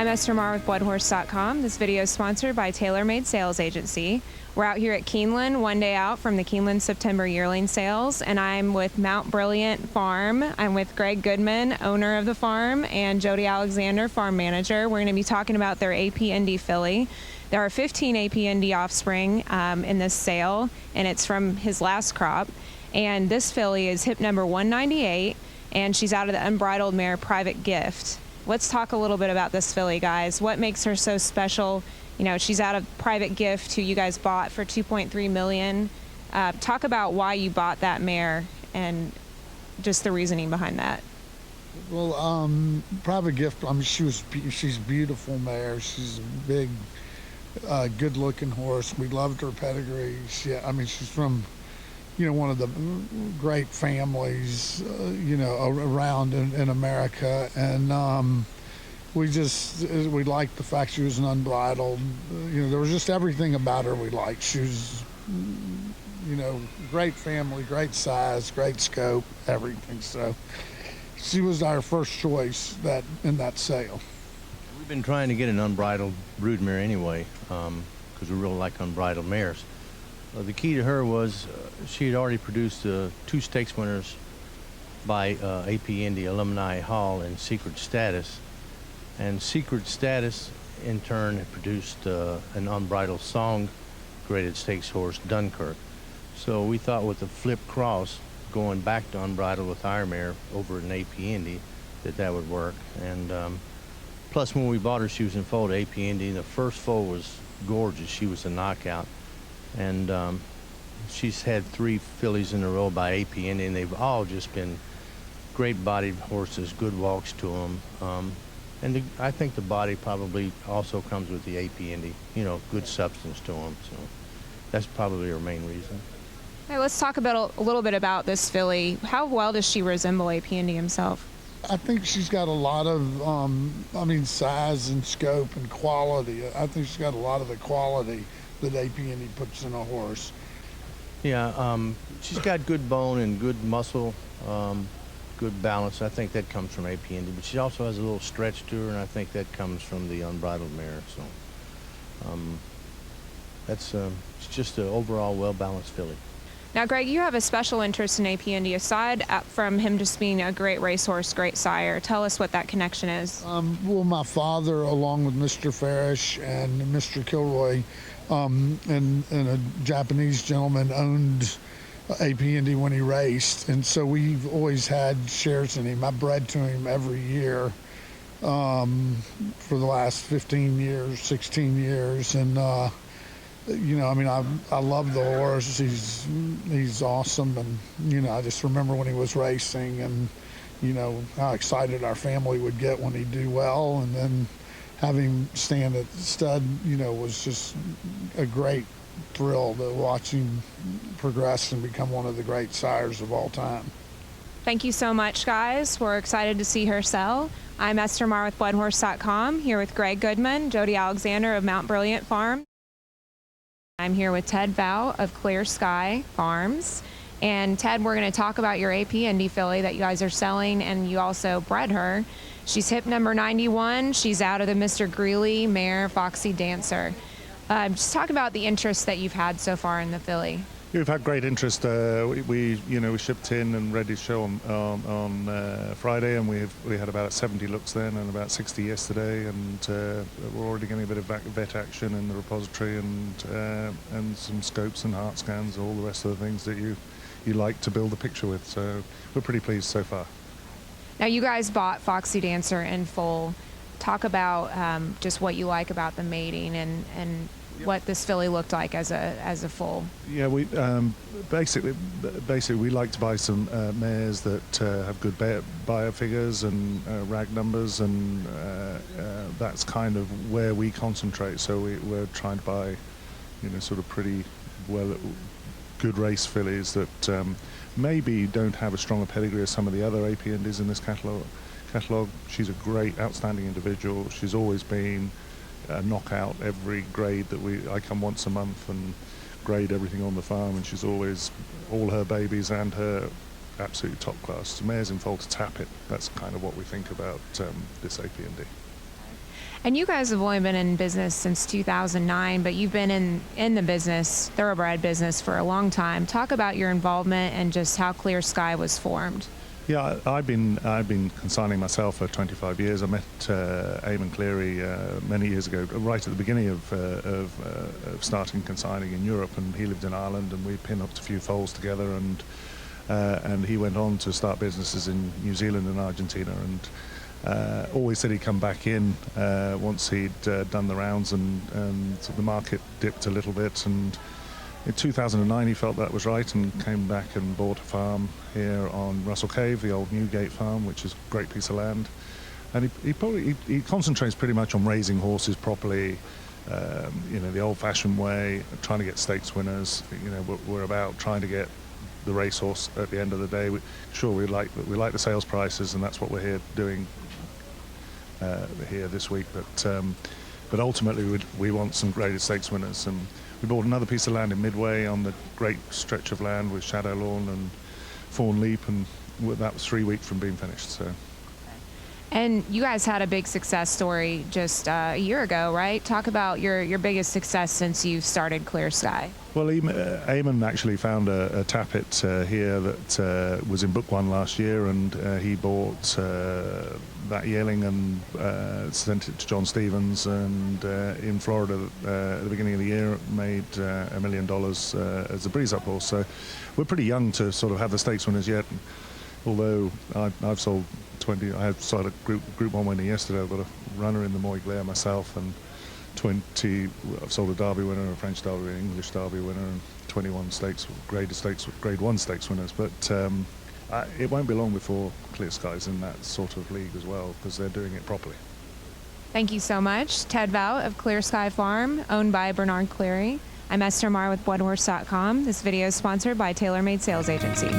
I'm Esther Marr with bloodhorse.com. This video is sponsored by TaylorMade Sales Agency. We're out here at Keeneland, one day out from the Keeneland September Yearling sales, and I'm with Mount Brilliant Farm. I'm with Greg Goodman, owner of the farm, and Jody Alexander, farm manager. We're going to be talking about their AP Indy filly. There are 15 AP Indy offspring in this sale, and it's from his last crop. And this filly is hip number 198, and she's out of the unbridled mare Private Gift. Let's talk a little bit about this filly, guys. What makes her so special? You know, she's out of Private Gift, who you guys bought for $2.3 million. Talk about why you bought that mare and just the reasoning behind that. Well, Private Gift, I mean, she's a beautiful mare. She's a big, good-looking horse. We loved her pedigree. She's from, one of the great families, around in America. And we liked the fact she was an unbridled. There was just everything about her we liked. She was, great family, great size, great scope, everything. So she was our first choice in that sale. We've been trying to get an unbridled brood mare anyway, because we really like unbridled mares. The key to her was she had already produced 2 stakes winners by AP Indy Alumni Hall in Secret Status. And Secret Status, in turn, had produced an unbridled song graded stakes horse, Dunkirk. So we thought with the flip cross, going back to unbridled with our mare over in AP Indy, that would work. And plus, when we bought her, she was in foal to AP Indy. The first foal was gorgeous. She was a knockout. And she's had 3 fillies in a row by AP Indy, and they've all just been great-bodied horses, good walks to them. I think the body probably also comes with the AP Indy, good substance to them. So that's probably her main reason. Hey, let's talk about a little bit about this filly. How well does she resemble AP Indy himself? I think she's got a lot of, size and scope and quality. I think she's got a lot of the quality that AP Indy puts in a horse. Yeah, she's got good bone and good muscle, good balance. I think that comes from AP Indy, but she also has a little stretch to her, and I think that comes from the unbridled mare. So it's just an overall well-balanced filly. Now, Greg, you have a special interest in AP Indy, aside from him just being a great racehorse, great sire. Tell us what that connection is. Well, my father, along with Mr. Farish and Mr. Kilroy, and a Japanese gentleman, owned AP Indy when he raced, and so we've always had shares in him. I bred to him every year for the last 15 years, 16 years, and I love the horse. He's awesome, and I just remember when he was racing, and how excited our family would get when he'd do well, and then having him stand at stud, was just a great thrill to watch him progress and become one of the great sires of all time. Thank you so much, guys. We're excited to see her sell. I'm Esther Marr with bloodhorse.com, here with Greg Goodman, Jody Alexander of Mount Brilliant Farm. I'm here with Ted Vow of Clear Sky Farms. And Ted, we're going to talk about your AP Indy filly that you guys are selling, and you also bred her. She's hip number 91. She's out of the Mr. Greeley mare Foxy Dancer. Just talk about the interest that you've had so far in the filly. Yeah, we've had great interest. We shipped in and ready to show on Friday, and we had about 70 looks then and about 60 yesterday, and we're already getting a bit of vet action in the repository and some scopes and heart scans, all the rest of the things that you like to build a picture with. So we're pretty pleased so far. Now, you guys bought Foxy Dancer in foal. Talk about just what you like about the mating and what this filly looked like as a foal. Yeah, we basically we like to buy some mares that have good buyer figures and rag numbers, and that's kind of where we concentrate. So we're trying to buy, sort of pretty good race fillies that maybe don't have a stronger pedigree as some of the other AP Indies in this catalogue. She's a great, outstanding individual. She's always been a knockout every grade that I come once a month and grade everything on the farm, and she's always, all her babies and her absolutely top class. The mare's in foal to tap it. That's kind of what we think about this AP Indy. And you guys have only been in business since 2009, but you've been in the business, thoroughbred business, for a long time. Talk about your involvement and just how Clear Sky was formed. Yeah, I've been consigning myself for 25 years. I met Eamon Cleary many years ago, right at the beginning of starting consigning in Europe, and he lived in Ireland, and we pinned up a few foals together, and he went on to start businesses in New Zealand and Argentina, and always said he'd come back in once he'd done the rounds, and the market dipped a little bit, and in 2009 he felt that was right and came back and bought a farm here on Russell Cave, the old Newgate farm, which is a great piece of land. And he concentrates pretty much on raising horses properly, the old-fashioned way, trying to get stakes winners. We're about trying to get the racehorse at the end of the day. We like the sales prices, and that's what we're here doing here this week. But ultimately we want some graded stakes winners. And we bought another piece of land in Midway on the great stretch of land with Shadow Lawn and Fawn Leap, and that was 3 weeks from being finished. So. And you guys had a big success story just a year ago, right? Talk about your biggest success since you started Clear Sky. Well, Eamon actually found a tappet here that was in Book 1 last year, and he bought that yearling and sent it to John Stevens, and in Florida at the beginning of the year made $1 million as a breeze-up horse. So we're pretty young to sort of have the stakes winners yet, although I've sold 20. I had sold a Group 1 winner yesterday. I've got a runner in the Moy Glare myself, and 20. I've sold a Derby winner, a French Derby, an English Derby winner, and 21 Grade 1 stakes winners. But it won't be long before Clear Sky's in that sort of league as well, because they're doing it properly. Thank you so much. Ted Vout of Clear Sky Farm, owned by Bernard Cleary. I'm Esther Marr with bloodhorse.com. This video is sponsored by TaylorMade Sales Agency.